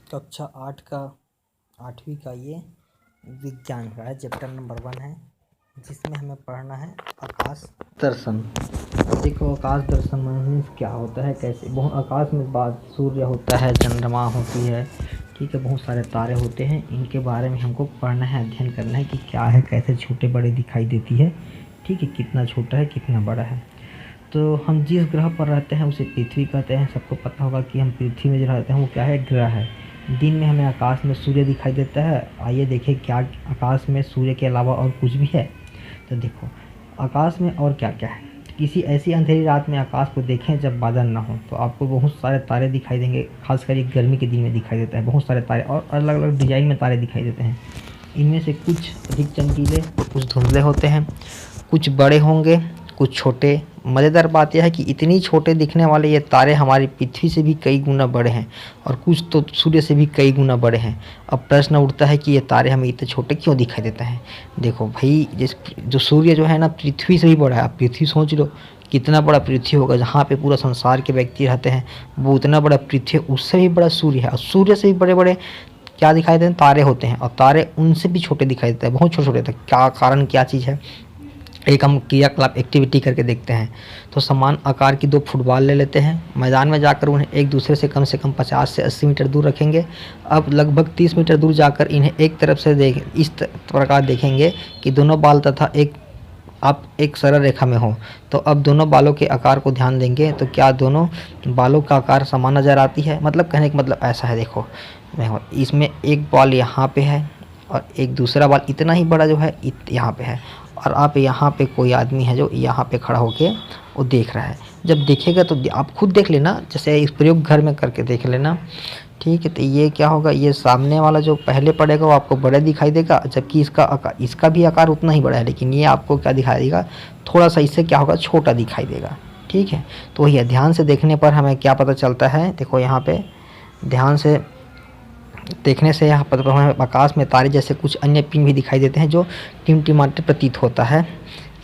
कक्षा 8 का 8वीं का ये विज्ञान का है, चैप्टर नंबर 1 है, जिसमें हमें पढ़ना है आकाश दर्शन। देखो आकाश दर्शन मीन्स क्या होता है, कैसे बहुत आकाश में बाद सूर्य होता है, चंद्रमा होती है, ठीक है, बहुत सारे तारे होते हैं। इनके बारे में हमको पढ़ना है, अध्ययन करना है कि क्या है, कैसे छोटे बड़े दिखाई देती है, ठीक है, कितना छोटा है कितना बड़ा है। तो हम जिस ग्रह पर रहते हैं उसे पृथ्वी कहते हैं। सबको पता होगा कि हम पृथ्वी में जो रहते हैं वो क्या है, ग्रह है। दिन में हमें आकाश में सूर्य दिखाई देता है। आइए देखें क्या आकाश में सूर्य के अलावा और कुछ भी है। तो देखो आकाश में और क्या क्या है। किसी ऐसी अंधेरी रात में आकाश को देखें जब बादल ना हो तो आपको बहुत सारे तारे दिखाई देंगे। खासकर ये गर्मी के दिन में दिखाई देता है, बहुत सारे तारे और अलग अलग डिजाइन में तारे दिखाई देते हैं। इनमें से कुछ अधिक चमकीले, कुछ धुंधले होते हैं, कुछ बड़े होंगे, कुछ छोटे। मज़ेदार बात यह है कि इतनी छोटे दिखने वाले ये तारे हमारी पृथ्वी से भी कई गुना बड़े हैं और कुछ तो सूर्य से भी कई गुना बड़े हैं। अब प्रश्न उठता है कि ये तारे हमें इतने छोटे क्यों दिखाई देते हैं। देखो भाई, जो सूर्य जो है ना पृथ्वी से भी बड़ा है। आप पृथ्वी सोच लो कितना बड़ा पृथ्वी होगा, जहाँ पे पूरा संसार के व्यक्ति रहते हैं, वो उतना बड़ा पृथ्वी, उससे भी बड़ा सूर्य है। और सूर्य से भी बड़े बड़े क्या दिखाई देते हैं, तारे होते हैं। और तारे उनसे भी छोटे दिखाई देते हैं, बहुत छोटे छोटे। क्या कारण, क्या चीज़ है, एक हम क्रियाकलाप एक्टिविटी करके देखते हैं। तो समान आकार की 2 फुटबॉल ले लेते हैं, मैदान में जाकर उन्हें एक दूसरे से कम 50 से 80 मीटर दूर रखेंगे। अब लगभग 30 मीटर दूर जाकर इन्हें एक तरफ से इस प्रकार देखेंगे कि दोनों बाल तथा एक सरल रेखा में हो। तो अब दोनों बालों के आकार को ध्यान देंगे तो क्या दोनों बालों का आकार समान नज़र आती है। मतलब कहने का मतलब ऐसा है, देखो इसमें एक बाल यहाँ पे है और एक दूसरा बाल इतना ही बड़ा जो है यहाँ पे है। और आप यहाँ पे कोई आदमी है जो यहाँ पे खड़ा होके वो देख रहा है। जब देखेगा तो आप खुद देख लेना, जैसे इस प्रयोग घर में करके देख लेना, ठीक है। तो ये क्या होगा, ये सामने वाला जो पहले पड़ेगा वो आपको बड़ा दिखाई देगा, जबकि इसका भी आकार उतना ही बड़ा है, लेकिन ये आपको क्या दिखाई देगा, थोड़ा सा इससे क्या होगा, छोटा दिखाई देगा, ठीक है। तो वही ध्यान से देखने पर हमें क्या पता चलता है। देखो यहाँ पे ध्यान से देखने से यहाँ पर हमें आकाश में तारे जैसे कुछ अन्य पिंड भी दिखाई देते हैं जो टिमटिमाते प्रतीत होता है,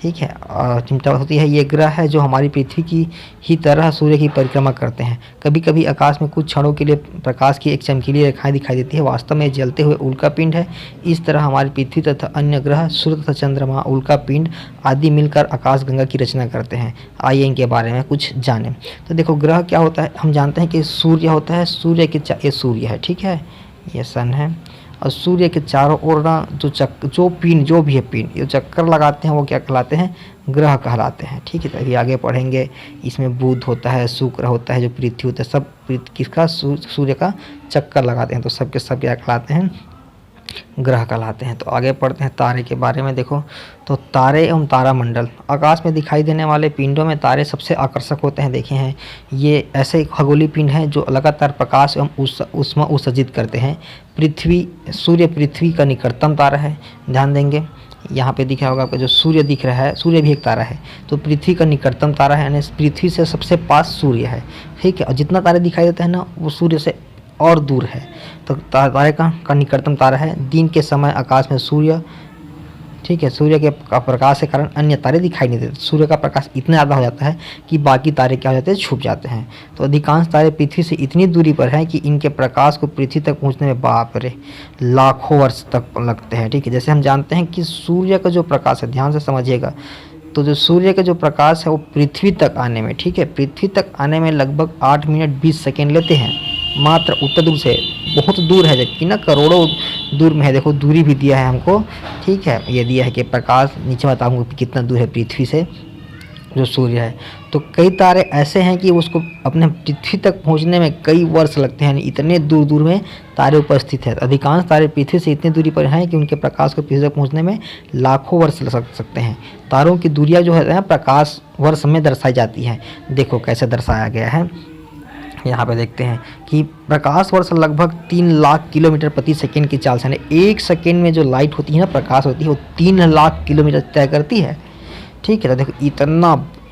ठीक है। और टिमटिमाती होती है। ये ग्रह है जो हमारी पृथ्वी की ही तरह सूर्य की परिक्रमा करते हैं। कभी कभी आकाश में कुछ क्षणों के लिए प्रकाश की एक चमकीली रेखाएं दिखाई देती है, वास्तव में जलते हुए उल्का पिंड है। इस तरह हमारी पृथ्वी तथा अन्य ग्रह सूर्य तथा चंद्रमा, उल्का पिंड आदि मिलकर आकाश गंगा की रचना करते हैं। आइए इनके बारे में कुछ जानें। तो देखो ग्रह क्या होता है, हम जानते हैं कि सूर्य होता है, सूर्य के ये सूर्य है, ठीक है, ये सन है। और सूर्य के चारों ओर ना जो भी है पिंड, जो चक्कर लगाते हैं वो क्या कहलाते हैं, ग्रह कहलाते हैं, ठीक है। तो अभी आगे पढ़ेंगे। इसमें बुध होता है, शुक्र होता है, जो पृथ्वी होता है, सब किसका, सूर्य का चक्कर लगाते हैं। तो सब के सब क्या कहलाते हैं, ग्रह कहलाते हैं। तो आगे पढ़ते हैं तारे के बारे में। देखो तो तारे एवं तारामंडल, आकाश में दिखाई देने वाले पिंडों में तारे सबसे आकर्षक होते हैं। देखे हैं, ये ऐसे खगोलीय पिंड हैं जो लगातार प्रकाश एवं ऊष्मा उत्सर्जित करते हैं। सूर्य पृथ्वी का निकटतम तारा है। ध्यान देंगे यहाँ पे दिखा होगा आपको, जो सूर्य दिख रहा है, सूर्य भी एक तारा है। तो पृथ्वी का निकटतम तारा है, यानी पृथ्वी से सबसे पास सूर्य है, ठीक है। और जितना तारे दिखाई देते हैं ना वो सूर्य से और दूर है। तो तारे का निकटतम तारा है। दिन के समय आकाश में सूर्य, ठीक है, सूर्य के प्रकाश के कारण अन्य तारे दिखाई नहीं देते। सूर्य का प्रकाश इतना ज़्यादा हो जाता है कि बाकी तारे क्या हो जाते हैं, छुप जाते हैं। तो अधिकांश तारे पृथ्वी से इतनी दूरी पर हैं कि इनके प्रकाश को पृथ्वी तक पहुंचने में बाप रे लाखों वर्ष तक लगते हैं, ठीक है। जैसे हम जानते हैं कि सूर्य का जो प्रकाश है, ध्यान से समझिएगा, तो जो सूर्य का जो प्रकाश है वो पृथ्वी तक आने में, ठीक है, पृथ्वी तक आने में लगभग 8 मिनट 20 सेकेंड लेते हैं, मात्र उत्तर दूर से। बहुत दूर है, जबकि ना करोड़ों दूर में है। देखो दूरी भी दिया है हमको, ठीक है, ये दिया है कि प्रकाश, नीचे बताऊंगा कितना दूर है पृथ्वी से जो सूर्य है। तो कई तारे ऐसे हैं कि उसको अपने पृथ्वी तक पहुंचने में कई वर्ष लगते हैं, इतने दूर दूर में तारे उपस्थित हैं। अधिकांश तारे पृथ्वी से इतनी दूरी पर हैं कि उनके प्रकाश को पृथ्वी तक पहुंचने में लाखों वर्ष लग सकते हैं। तारों की दूरियाँ जो है प्रकाश वर्ष में दर्शाई जाती हैं। देखो कैसे दर्शाया गया है, यहाँ पे देखते हैं कि प्रकाश वर्ष लगभग 3 लाख किलोमीटर प्रति सेकंड की चाल से, यानी 1 सेकंड में जो लाइट होती है ना, प्रकाश होती है, वो 3 लाख किलोमीटर तय करती है, ठीक है। तो देखो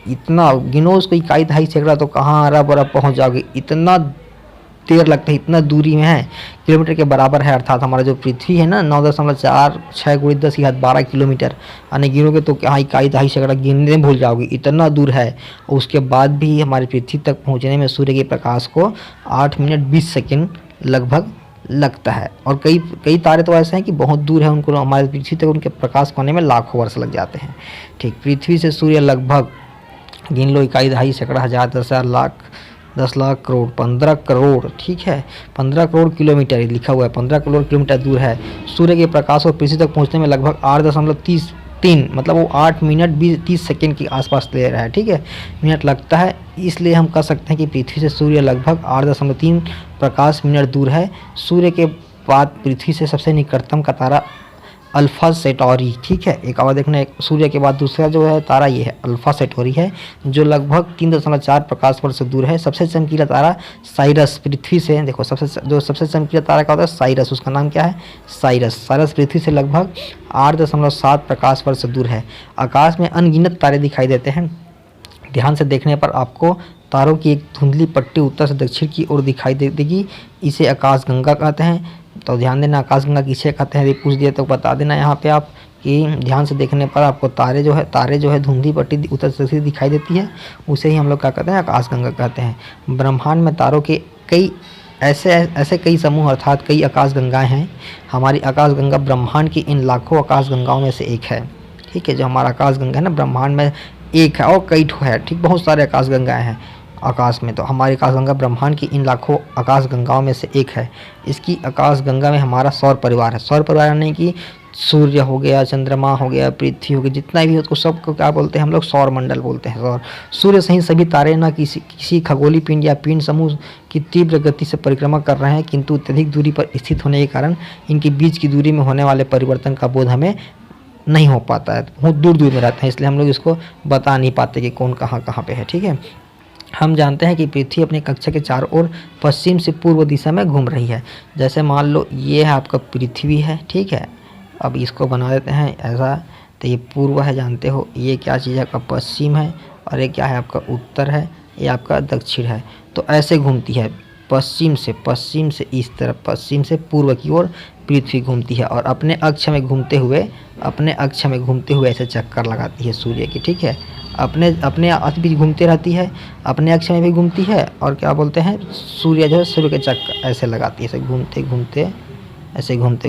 इतना गिनो उसको, इकाई दहाई सैकड़ा तो कहाँ अरब अरब पहुँच जाओगे, इतना देर लगता है, इतना दूरी में है, किलोमीटर के बराबर है। अर्थात हमारा जो पृथ्वी है ना 9.46 × 10⁻12 किलोमीटर, यानी गिनोगे तो क्या इकाई दहाई सैकड़ा गिनने भूल जाओगे, इतना दूर है। और उसके बाद भी हमारी पृथ्वी तक पहुंचने में सूर्य के प्रकाश को 8 मिनट 20 सेकेंड लगभग लगता है। और कई कई तारे तो ऐसे हैं कि बहुत दूर है, उनको हमारे पृथ्वी तक उनके प्रकाश को आने में लाखों वर्ष लग जाते हैं। ठीक, पृथ्वी से सूर्य लगभग गिन लो, इकाई, दहाई, सैकड़ा, हज़ार, 10,000, लाख, 10 लाख, करोड़, 15 करोड़, ठीक है, 15 करोड़ किलोमीटर लिखा हुआ है, 15 करोड़ किलोमीटर दूर है। सूर्य के प्रकाश और पृथ्वी तक पहुंचने में लगभग 8.33, मतलब वो 8 मिनट 30 सेकेंड के आसपास ले रहा है। ठीक है, मिनट लगता है, इसलिए हम कह सकते हैं कि पृथ्वी से सूर्य लगभग 8.3 प्रकाश मिनट दूर है। सूर्य के बाद पृथ्वी से सबसे निकटतम का तारा अल्फा सेटॉरी, ठीक है, एक और देखना, एक सूर्य के बाद दूसरा जो है तारा ये है अल्फा सेटॉरी है, जो लगभग 3.4 प्रकाश वर्ष से दूर है। सबसे चमकीला तारा साइरस, पृथ्वी से देखो सबसे चमकीला तारा क्या होता है, साइरस, उसका नाम क्या है, साइरस। साइरस पृथ्वी से लगभग 8.7 प्रकाश वर्ष से दूर है। आकाश में अनगिनत तारे दिखाई देते हैं। ध्यान से देखने पर आपको तारों की एक धुंधली पट्टी उत्तर से दक्षिण की ओर दिखाई देगी, इसे आकाशगंगा कहते हैं। तो ध्यान देना, आकाशगंगा किसे कहते हैं, यदि पूछ दिया तो बता देना यहाँ पे आप कि ध्यान से देखने पर आपको तारे जो है धुंधली पट्टी उत्तर से दिखाई देती है, उसे ही हम लोग क्या कहते हैं, आकाशगंगा कहते हैं। ब्रह्मांड में तारों के कई ऐसे कई समूह अर्थात कई आकाशगंगाएं हैं। हमारी आकाशगंगा ब्रह्मांड की इन लाखों आकाशगंगाओं में से एक है। ठीक है, जो हमारा आकाशगंगा है ना, ब्रह्मांड में एक है और कई ठो है। ठीक, बहुत सारे आकाशगंगाएं हैं आकाश में, तो हमारी आकाशगंगा ब्रह्मांड की इन लाखों आकाशगंगाओं में से एक है। इसकी आकाशगंगा में हमारा सौर परिवार है। सौर परिवार यानी कि सूर्य हो गया, चंद्रमा हो गया, पृथ्वी हो गई, जितना भी उसको सबको क्या बोलते हैं हम लोग, सौर मंडल बोलते हैं। सौर सूर्य सहित सभी तारे न किसी खगोलीय पिंड या पिंड समूह की तीव्र गति से परिक्रमा कर रहे हैं, किंतु अत्यधिक दूरी पर स्थित होने के कारण इनके बीच की दूरी में होने वाले परिवर्तन का बोध हमें नहीं हो पाता है। बहुत दूर दूर में रहते हैं, इसलिए हम लोग इसको बता नहीं पाते कि कौन कहाँ पे है। ठीक है, हम जानते हैं कि पृथ्वी अपनी कक्षा के चारों ओर पश्चिम से पूर्व दिशा में घूम रही है। जैसे मान लो ये है आपका पृथ्वी है, ठीक है, अब इसको बना देते हैं ऐसा, तो ये पूर्व है, जानते हो, ये क्या चीज़ है आपका पश्चिम है, और ये क्या है आपका उत्तर है, ये आपका दक्षिण है। तो ऐसे घूमती है, पश्चिम से इस तरफ, पश्चिम से पूर्व की ओर पृथ्वी घूमती है, और अपने अक्ष में घूमते हुए ऐसे चक्कर लगाती है सूर्य की। ठीक है, अपने अक्ष भी घूमती रहती है, अपने अक्ष में भी घूमती है, और क्या बोलते हैं, सूर्य जो है सूर्य के चक्कर ऐसे लगाती है, ऐसे घूमते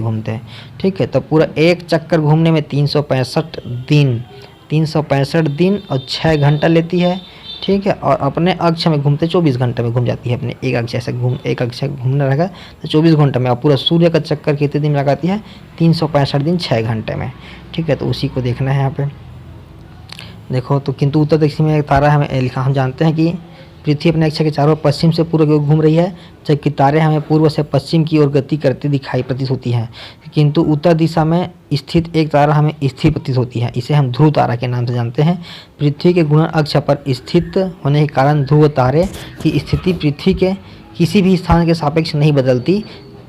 घूमते। ठीक है, तो पूरा एक चक्कर घूमने में 365 दिन और 6 घंटा लेती है। ठीक है, और अपने अक्ष में घूमते 24 घंटे में घूम जाती है। अपने एक अक्ष घूमना रहेगा तो 24 घंटे में, और पूरा सूर्य का चक्कर कितने दिन लगाती है, 365 दिन 6 घंटे में। ठीक है, तो उसी को देखना है यहाँ पे देखो। तो किंतु उत्तर दक्षिण में एक तारा हमें लिखा, हम जानते हैं कि पृथ्वी अपने अक्ष के चारों पश्चिम से पूर्व की ओर घूम रही है, जबकि तारे हमें पूर्व से पश्चिम की ओर गति करती दिखाई प्रतीत होती हैं। किंतु उत्तर दिशा में स्थित एक तारा हमें स्थिर प्रतीत होती है, इसे हम ध्रुव तारा के नाम से जानते हैं। पृथ्वी के घूर्णन अक्ष पर स्थित होने के कारण ध्रुव तारे की स्थिति पृथ्वी के किसी भी स्थान के सापेक्ष नहीं बदलती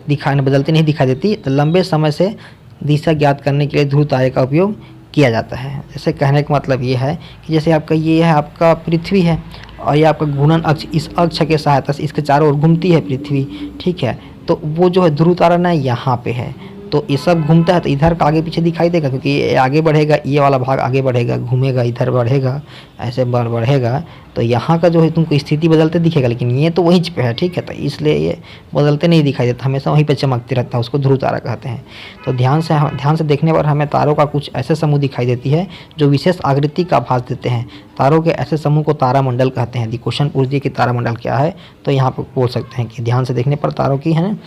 नहीं दिखाई देती। तो लंबे समय से दिशा ज्ञात करने के लिए ध्रुव तारे का उपयोग किया जाता है। जैसे कहने का मतलब ये है कि जैसे आपका ये है आपका पृथ्वी है, और ये आपका घूर्णन अक्ष, इस अक्ष के सहायता से इसके चारों ओर घूमती है पृथ्वी। ठीक है, तो वो जो है ध्रुव तारा ना यहाँ पे है, तो ये सब घूमता है, तो इधर का आगे पीछे दिखाई देगा, क्योंकि ये आगे बढ़ेगा, ये वाला भाग आगे बढ़ेगा, घूमेगा, इधर बढ़ेगा, ऐसे बढ़ेगा, तो यहाँ का जो है तुमको स्थिति बदलते दिखेगा, लेकिन ये तो वहीं पे है। ठीक है, तो इसलिए ये बदलते नहीं दिखाई देता, हमेशा वहीं पे चमकते रहता है, उसको ध्रुव तारा कहते हैं। तो ध्यान से देखने पर हमें तारों का कुछ ऐसे समूह दिखाई देती है जो विशेष आकृति का आभास देते हैं। तारों के ऐसे समूह को तारामंडल कहते हैं। यदि क्वेश्चन पूछ दिए कि तारामंडल क्या है, तो यहाँ पर बोल सकते हैं कि ध्यान से देखने पर तारों की है ना,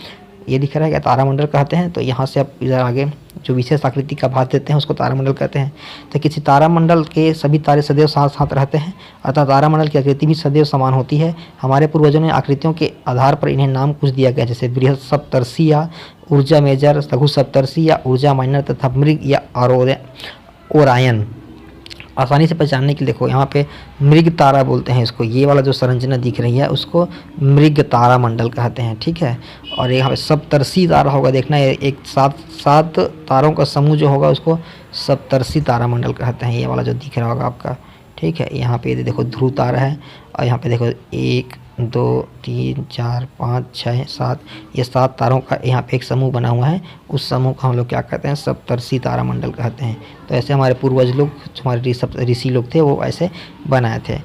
ये दिख रहा है क्या, तारामंडल कहते हैं। तो यहाँ से आप इधर आगे जो विशेष आकृति का भास देते हैं उसको तारामंडल कहते हैं। तो किसी तारामंडल के सभी तारे सदैव साथ साथ रहते हैं, अतः तारामंडल की आकृति भी सदैव समान होती है। हमारे पूर्वजों ने आकृतियों के आधार पर इन्हें नाम कुछ दिया गया, जैसे बृहद सप्तर्षि या ऊर्जा मेजर, लघु सप्तर्षि या ऊर्जा माइनर, तथा मृग या ओरायन। आसानी से पहचानने के लिए देखो यहाँ पे मृग तारा बोलते हैं इसको, ये वाला जो संरचना दिख रही है उसको मृग तारा मंडल कहते हैं। ठीक है, और यहाँ पे सप्तर्षि तारा होगा, देखना है एक सात तारों का समूह जो होगा उसको सप्तर्षि तारा मंडल कहते हैं, ये वाला जो दिख रहा होगा आपका। ठीक है, यहाँ पे देखो ध्रुव तारा है, और यहाँ पे देखो 1 2 3 4 5 6 7, ये 7 तारों का यहाँ पे एक समूह बना हुआ है। उस समूह को हम लोग क्या कहते हैं, सप्तर्षि तारामंडल कहते हैं। तो ऐसे हमारे पूर्वज लोग, हमारे ऋषि लोग थे, वो ऐसे बनाए थे।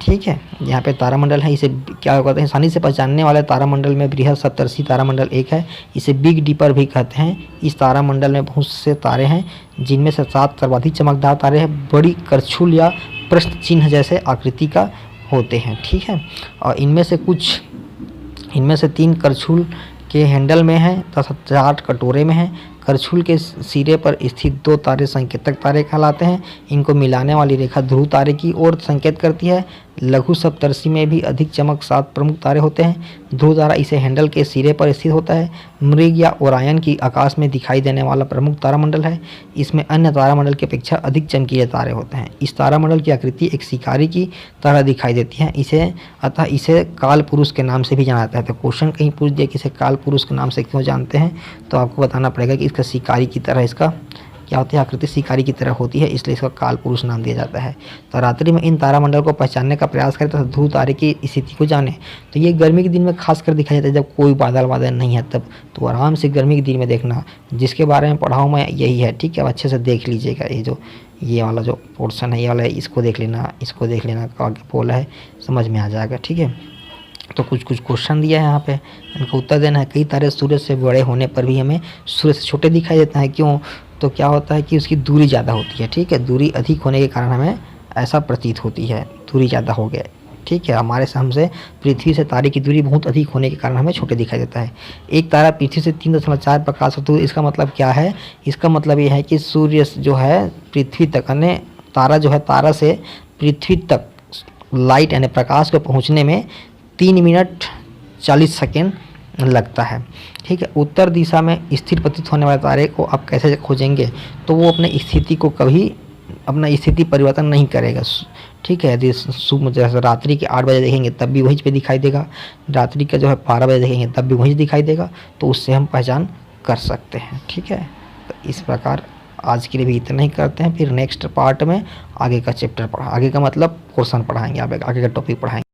ठीक है। यहाँ पे तारामंडल है, इसे क्या कहते हैं, आसानी से पहचानने वाले तारामंडल में बृहद सप्तर्षि तारामंडल एक है, इसे बिग डीपर भी कहते हैं। इस तारामंडल में बहुत से तारे हैं, जिनमें से 7 सर्वाधिक चमकदार तारे हैं, बड़ी करछुल या प्रश्न चिन्ह जैसे आकृति का होते हैं। ठीक है, और इनमें से 3 करछुल के हैंडल में है तथा 4 कटोरे में है। करछुल के सिरे पर स्थित 2 तारे संकेतक तारे कहलाते हैं। इनको मिलाने वाली रेखा ध्रुव तारे की ओर संकेत करती है। लघु सप्तर्षि में भी अधिक चमक 7 प्रमुख तारे होते हैं। ध्रुव तारा इसे हैंडल के सिरे पर स्थित होता है। मृग या ओरायन की आकाश में दिखाई देने वाला प्रमुख तारामंडल है। इसमें अन्य तारामंडल की अपेक्षा अधिक चमकीले तारे होते हैं। इस तारामंडल की आकृति एक शिकारी की तरह दिखाई देती है। इसे काल पुरुष के नाम से भी जाना जाता है। तो क्वेश्चन कहीं पूछ दिया कि इसे काल पुरुष के नाम से क्यों जानते हैं, तो आपको बताना पड़ेगा कि इसका शिकारी की तरह इसका क्या होती है, आकृति शिकारी की तरह होती है, इसलिए इसका काल पुरुष नाम दिया जाता है। तो रात्रि में इन तारामंडल को पहचानने का प्रयास करें तथा ध्रुव तारे की स्थिति को जाने। तो ये गर्मी के दिन में खासकर दिखाई देता है, जब कोई बादल नहीं है तब। तो आराम से गर्मी के दिन में देखना, जिसके बारे में पढ़ा हूँ मैं यही है। ठीक है, अब अच्छे से देख लीजिएगा, ये वाला जो पोर्सन है, ये वाला इसको देख लेना, इसको देख लेना, आगे बोला है, समझ में आ जाएगा। ठीक है, तो कुछ क्वेश्चन दिया है यहाँ पे, इनको उत्तर देना है। कई तारे सूरज से बड़े होने पर भी हमें सूरज से छोटे दिखाई देते हैं, क्यों? तो क्या होता है कि उसकी दूरी ज़्यादा होती है। ठीक है, दूरी अधिक होने के कारण हमें ऐसा प्रतीत होती है, दूरी ज़्यादा हो गया। ठीक है, हमसे पृथ्वी से तारे की दूरी बहुत अधिक होने के कारण हमें छोटे दिखाई देता है। एक तारा पृथ्वी से 3.4 प्रकाश, तो इसका मतलब क्या है? इसका मतलब ये है कि सूर्य जो है पृथ्वी तक, यानी तारा जो है, तारा से पृथ्वी तक लाइट यानी प्रकाश को पहुँचने में 3 मिनट 40 सेकेंड लगता है। ठीक है, उत्तर दिशा में स्थिर प्रतीत होने वाले तारे को आप कैसे खोजेंगे? तो वो अपने स्थिति को कभी अपना स्थिति परिवर्तन नहीं करेगा। ठीक है, यदि जैसे रात्रि के 8 बजे देखेंगे तब भी वहीं पे दिखाई देगा, रात्रि का जो है 12 बजे देखेंगे तब भी वहीं दिखाई देगा, तो उससे हम पहचान कर सकते हैं। ठीक है, तो इस प्रकार आज के लिए भी इतना ही करते हैं। फिर नेक्स्ट पार्ट में आगे का चैप्टर आगे का मतलब पोर्शन पढ़ाएंगे, आगे का टॉपिक पढ़ाएंगे।